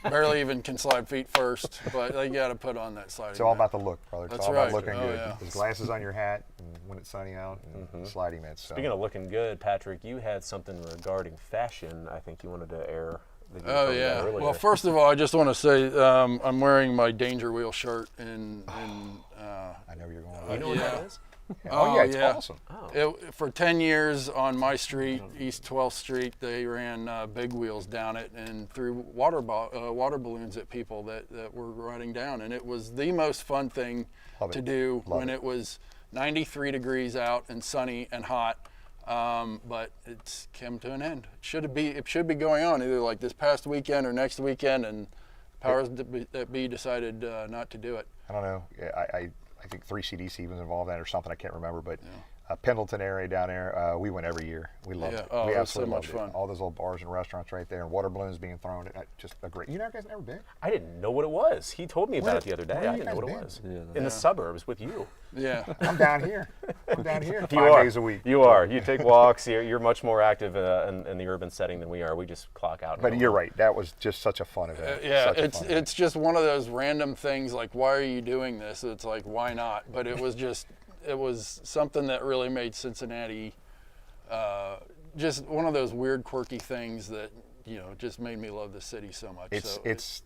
Barely even can slide feet first, but they got to put on that sliding. It's all mitt. about the look, brother. It's That's all right. about looking Oh, good. yeah. There's glasses on your hat and when it's sunny out and sliding mitts. So. Speaking of looking good, Patrick, you had something regarding fashion. I think you wanted to air. That you were Oh talking yeah. about earlier. Well, first of all, I just want to say I'm wearing my Danger Wheel shirt in I know you're going. you know what yeah. that is? Oh yeah, it's yeah. awesome. For 10 years on my street, East 12th Street, they ran big wheels down it and threw water balloons at people that were riding down. And it was the most fun thing Love to it. do Love when it. it was 93 degrees out and sunny and hot. But it's come to an end. It should be going on either like this past weekend or next weekend, and powers that be decided not to do it. I don't know. Yeah, I think 3CDC was involved in that or something. I can't remember, but Pendleton area down there, we went every year. We loved Yeah. it. Oh, we it was so absolutely much loved fun. it. All those little bars and restaurants right there, and water balloons being thrown. Just a great. You guys never been? I didn't know what it was. He told me about it the other day. where I you didn't know what guys it been? was. Yeah. In the suburbs with you. Yeah. I'm down here. I'm down here 5 You are. days a week. You are. You take walks. You're much more active in the urban setting than we are. We just clock out. and But go you're home. right. That was just such a fun event. Yeah, Such a fun event. it's just one of those random things like, why are you doing this? It's like, why not? But it was something that really made Cincinnati just one of those weird, quirky things that just made me love the city so much. It's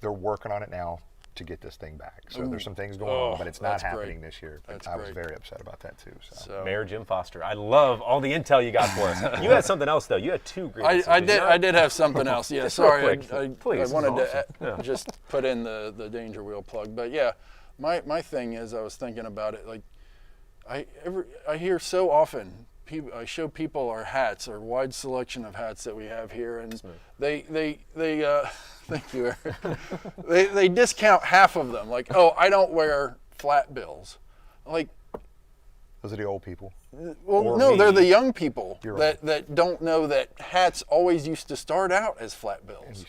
they're working on it now. to get this thing back. So there's some things going on, but it's not that's happening great. this year. But That's I was great. very upset about that too. So. Mayor Jim Foster. I love all the intel you got for us. You had something else though. You had two grievances. I did have something else. Yeah, Just real sorry. quick, I please. wanted This is to just put in the danger wheel plug. But yeah, my thing is I was thinking about it. Like I hear so often. I show people our hats, our wide selection of hats that we have here, and they thank you, Eric. they discount half of them. Like, oh, I don't wear flat bills. Like, Those are the old people. well, Or no, me. they're the young people You're right. that don't know that hats always used to start out as flat bills.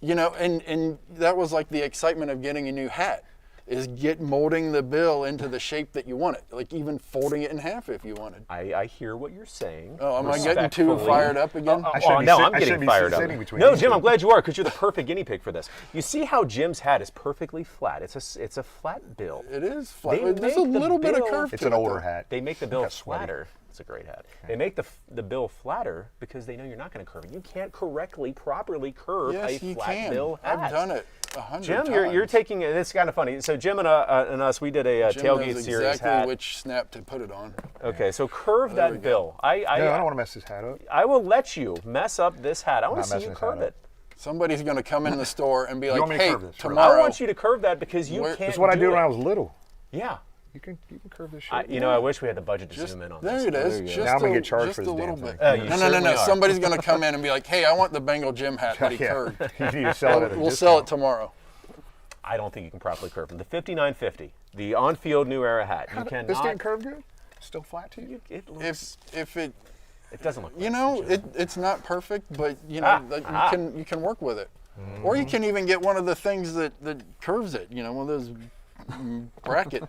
You know, and that was like the excitement of getting a new hat. Is molding the bill into the shape that you want it, like even folding it in half if you wanted. I hear what you're saying. Oh, am I getting too Respectfully. fired up again? I shouldn't be no, sit- I'm I getting shouldn't be fired up. sitting between No, you Jim, two. I'm glad you are because you're the perfect guinea pig for this. You see how Jim's hat is perfectly flat. It's a flat bill. It is flat. They There's a make the little bit of bill- curve It's to an it, older though. hat. They make the bill got sweaty. flatter. It's a great hat. They make the bill flatter because they know you're not going to curve it. You can't properly curve Yes, a you flat can. bill hat. I've done it 100 Jim, times. you're taking it. It's kind of funny. So Jim and us, we did a Jim tailgate knows series exactly hat. which snap to put it on. Okay, so curve There we that go. bill. No, I don't want to mess this hat up. I will let you mess up this hat. I want Not to see messing you this curve hat up. it. Somebody's going to come in the store and be like, want me to "Hey, curve this? tomorrow." I want you to curve that because you Where- can't. That's what I do did it. when I was little. Yeah. You can curve this shit. I wish we had the budget to Just, zoom in on there this. it is. you go. Just Now I'm gonna a- get charged just for a this little damn bit. thing. You No. certainly are. Somebody's going to come in and be like, "Hey, I want the Bengal Jim hat that he curved. You need to sell it at a We'll sell it discount. tomorrow." I don't think you can properly curve them. The 5950, the on-field New Era hat. You cannot. This didn't curve good? Still flat to you? It looks. If it, It doesn't look. you right, know, Jim. it's not perfect, but you know, you can work with it. Or you can even get one of the things that curves it. You know, one of those bracket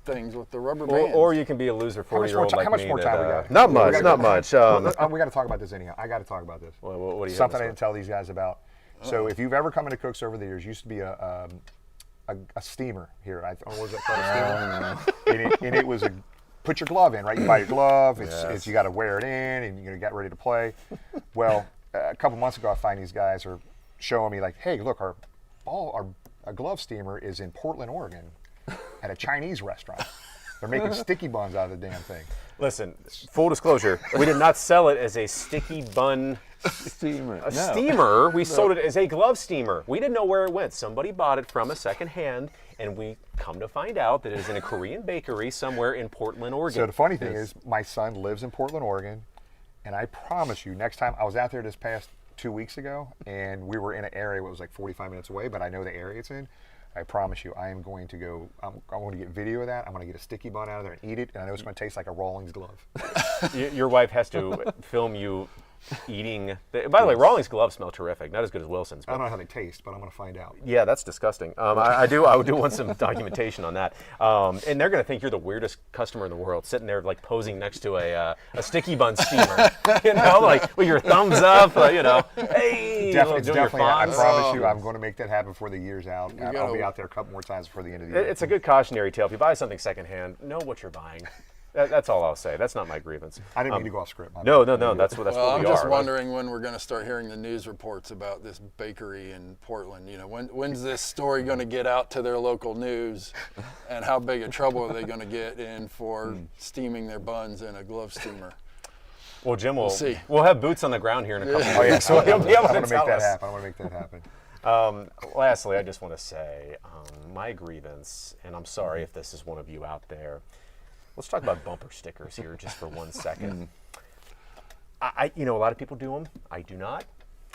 things with the rubber bands. Or you can be a loser 40-year-old like how much me more that, time we got? Not We much, gotta not go- much. We got to talk about this anyhow. I got to talk about this. What do you Something I have didn't tell these guys about. So if you've ever come into Cook's over the years, used to be a steamer here. What was that called? A steamer? and it was put your glove in, right? You buy your glove. It's you got to wear it in, and you're gonna get ready to play. Well, a couple months ago, I find these guys are showing me like, hey, look, our glove steamer is in Portland, Oregon, at a Chinese restaurant. They're making sticky buns out of the damn thing. Listen, full disclosure, we did not sell it as a sticky bun Steamer. steamer. We sold it as a glove steamer. We didn't know where it went. Somebody bought it from us secondhand, and we come to find out that it is in a Korean bakery somewhere in Portland, Oregon. So the funny thing is, my son lives in Portland, Oregon, and I promise you, next time I was out there this past 2 weeks ago, and we were in an area that was like 45 minutes away, but I know the area it's in. I promise you, I am going to go. I'm going to get video of that. I'm going to get a sticky bun out of there and eat it, and I know it's going to taste like a Rawlings glove. Your wife has to film you eating. By the way, Rawlings gloves smell terrific. Not as good as Wilson's. I But don't know how they taste, but I'm going to find out. yeah, that's disgusting. I do want some documentation on that. And they're going to think you're the weirdest customer in the world, sitting there like posing next to a sticky bun steamer. You know, like with your thumbs up. You know, hey, Definitely, doing your definitely. I fonts. promise you, I'm going to make that happen before the year's out. I'll gotta- be out there a couple more times before the end of the year. It's a good cautionary tale. If you buy something secondhand, know what you're buying. That's all I'll say. That's not my grievance. I didn't mean to go off script. my No, bad. that's what Well, I'm we just are. wondering when we're going to start hearing the news reports about this bakery in Portland. You know, when's this story going to get out to their local news, and how big a trouble are they going to get in for steaming their buns in a glove steamer? Well, Jim, we'll see. We'll have boots on the ground here in a couple Oh, of yeah, weeks, so he'll be able I'm to going to tell make that us. happen. I'm going to make that happen. Lastly, I just want to say my grievance, and I'm sorry if this is one of you out there. Let's talk about bumper stickers here just for 1 second. A lot of people do them. I do not.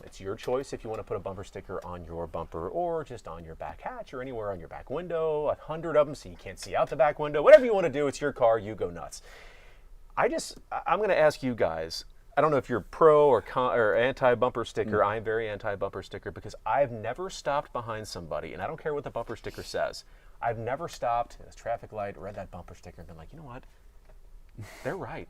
It's your choice if you want to put a bumper sticker on your bumper or just on your back hatch or anywhere on your back window, 100 of them so you can't see out the back window. Whatever you want to do, it's your car, you go nuts. I'm going to ask you guys, I don't know if you're pro or anti-bumper sticker. I'm very anti-bumper sticker because I've never stopped behind somebody, and I don't care what the bumper sticker says. I've never stopped at a traffic light, read that bumper sticker, and been like, you know what? They're right.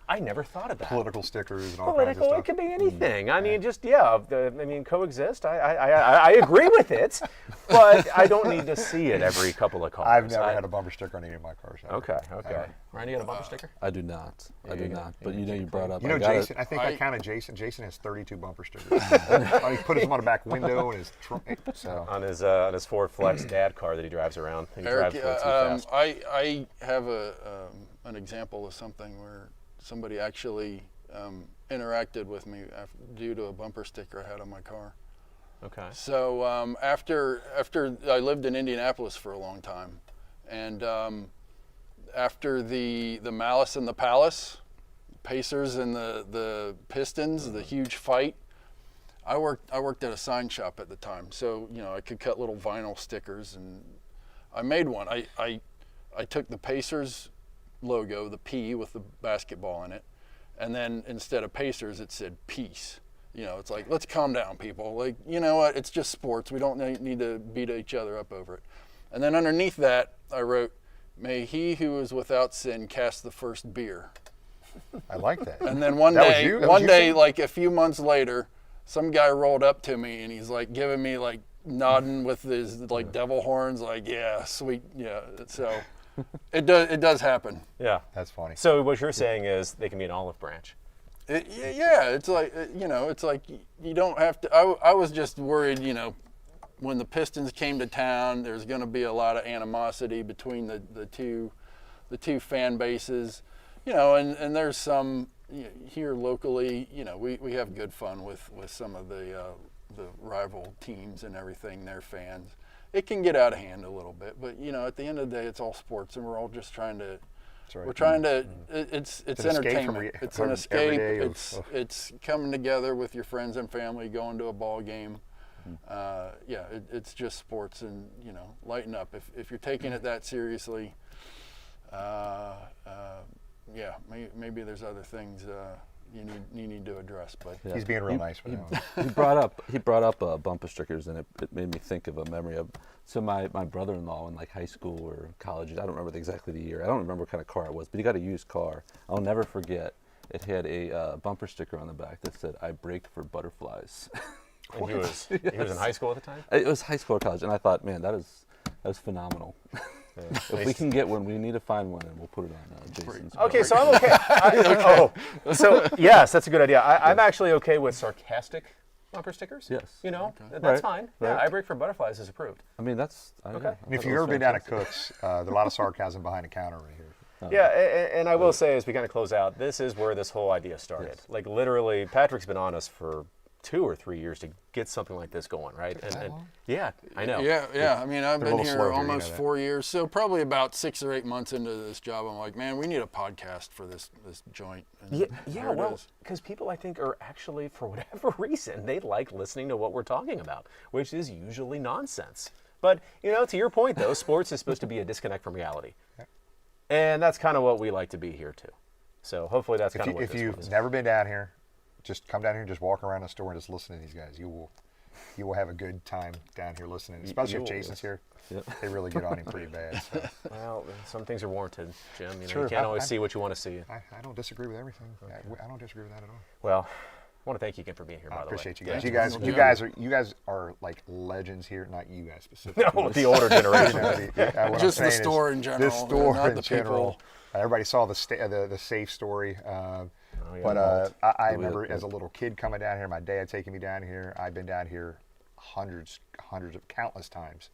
I never thought of that. Political stickers and all Political, kinds of it could stuff. be anything. I mean, just coexist. I agree with it, but I don't need to see it every couple of cars. I've never had a bumper sticker on any of my cars. Ever. Okay. Ever. Ryan, you got a bumper sticker? I do not. I do not. But you brought up. You know, I got it. Jason. I think I counted Jason. Jason has 32 bumper stickers. He put them on the back window and his trunk. So. On his Ford Flex dad car that he drives around. He Eric, drives way too fast. I have an example of something where somebody actually interacted with me due to a bumper sticker I had on my car. Okay. So after I lived in Indianapolis for a long time, and after the Malice and the Palace, Pacers and the Pistons, the huge fight, I worked at a sign shop at the time, so I could cut little vinyl stickers, and I made one. I took the Pacers logo, the P with the basketball in it, and then instead of Pacers it said peace. It's like, let's calm down, people. Like, you know what, it's just sports. We don't need to beat each other up over it. And then underneath that I wrote, may he who is without sin cast the first beer. I like that. And then one day, like a few months later, some guy rolled up to me and he's like giving me like nodding with his like devil horns, like, yeah, sweet, yeah. So it does happen. Yeah. That's funny. So what you're saying is they can be an olive branch. Yeah, it's like it's like you don't have to. I was just worried, when the Pistons came to town, there's going to be a lot of animosity between the two fan bases, and there's some here locally. We have good fun with some of the rival teams and everything. Their fans. It can get out of hand a little bit, but at the end of the day, it's all sports, and we're all just trying to. Right. We're trying to. It's entertainment. It's an escape. It's coming together with your friends and family, going to a ball game. It's just sports, and lighten up. If you're taking it that seriously, maybe there's other things you need to address. But he's being real nice with He brought up bumper stickers, and it made me think of a memory of. So my brother-in-law in like high school or college, I don't remember exactly the year. I don't remember what kind of car it was, but he got a used car. I'll never forget. It had a bumper sticker on the back that said, "I brake for butterflies." And he was in high school at the time? It was high school or college, and I thought, man, that was phenomenal. If we can get one, we need to find one, and we'll put it on Jason's. Okay, so I'm okay. So yes, that's a good idea. I'm actually okay with sarcastic bumper stickers. Yes. That's Right. fine. Right. Yeah, I brake for butterflies is approved. I mean, that's Okay. And if you've ever been down at Koch's, there's a lot of sarcasm behind the counter right here. Yeah, and I will say, as we kind of close out, this is where this whole idea started. Yes. Like literally, Patrick's been on us for 2 or 3 years to get something like this going, right? And yeah, I know. Yeah. I mean, I've They're a been little here slow here, almost 4 years, so probably about 6 or 8 months into this job, I'm like, man, we need a podcast for this joint. And Yeah, here it well, is. because people, I think, are actually, for whatever reason, they like listening to what we're talking about, which is usually nonsense. But, to your point, though, sports is supposed to be a disconnect from reality. And that's kind of what we like to be here, too. So hopefully that's kind of what If this you've was. never been down here, just come down here and just walk around the store and just listen to these guys. You will have a good time down here listening, especially if Jason's here. Yep. They really get on him pretty bad. So. Well, some things are warranted, Jim. Sure. You can't always see what you want to see. I don't disagree with everything. I don't disagree with that at all. Well, I want to thank you again for being here, by I the way. appreciate you guys. Yeah. You guys are like legends here. Not you guys specifically. No, the older generation. What I'm Just the saying is store in general, The store not in the general. people. Everybody saw the safe story. But I remember as a little kid coming down here, my dad taking me down here. I've been down here hundreds of countless times.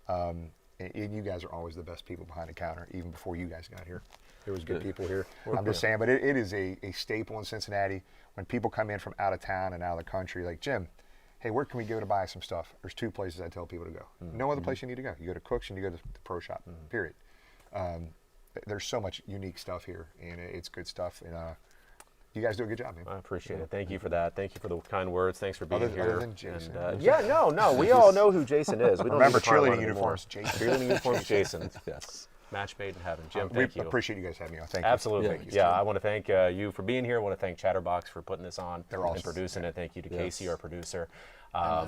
And you guys are always the best people behind the counter, even before you guys got here. There was good people here. I'm just saying, but it is a staple in Cincinnati. When people come in from out of town and out of the country, like, Jim, hey, where can we go to buy some stuff? There's 2 places I tell people to go. No other place you need to go. You go to Koch's and you go to the Pro Shop, period. There's so much unique stuff here, and it's good stuff. And you guys do a good job, man. I appreciate it. Thank you for that. Thank you for the kind words. Thanks for being Other here. than Jason. And, no. We all know who Jason is. We don't Remember need to find one cheerleading anymore. uniforms, Jason. Cheerleading uniforms, Jason. Yes. Match made in heaven. Jim, We thank you. appreciate you guys having me on. Thank you. Absolutely. Thank Yeah, I want to thank you for being here. I want to thank Chatterbox for putting this on They're and awesome. producing it. Thank you to Yes. Casey, our producer.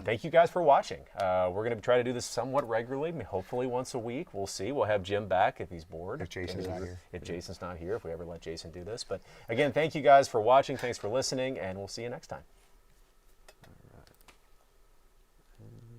Thank you guys for watching. We're going to try to do this somewhat regularly, hopefully once a week. We'll see. We'll have Jim back if he's bored. If Jason's not here. If Jason's not here, if we ever let Jason do this. But again, thank you guys for watching. Thanks for listening, and we'll see you next time.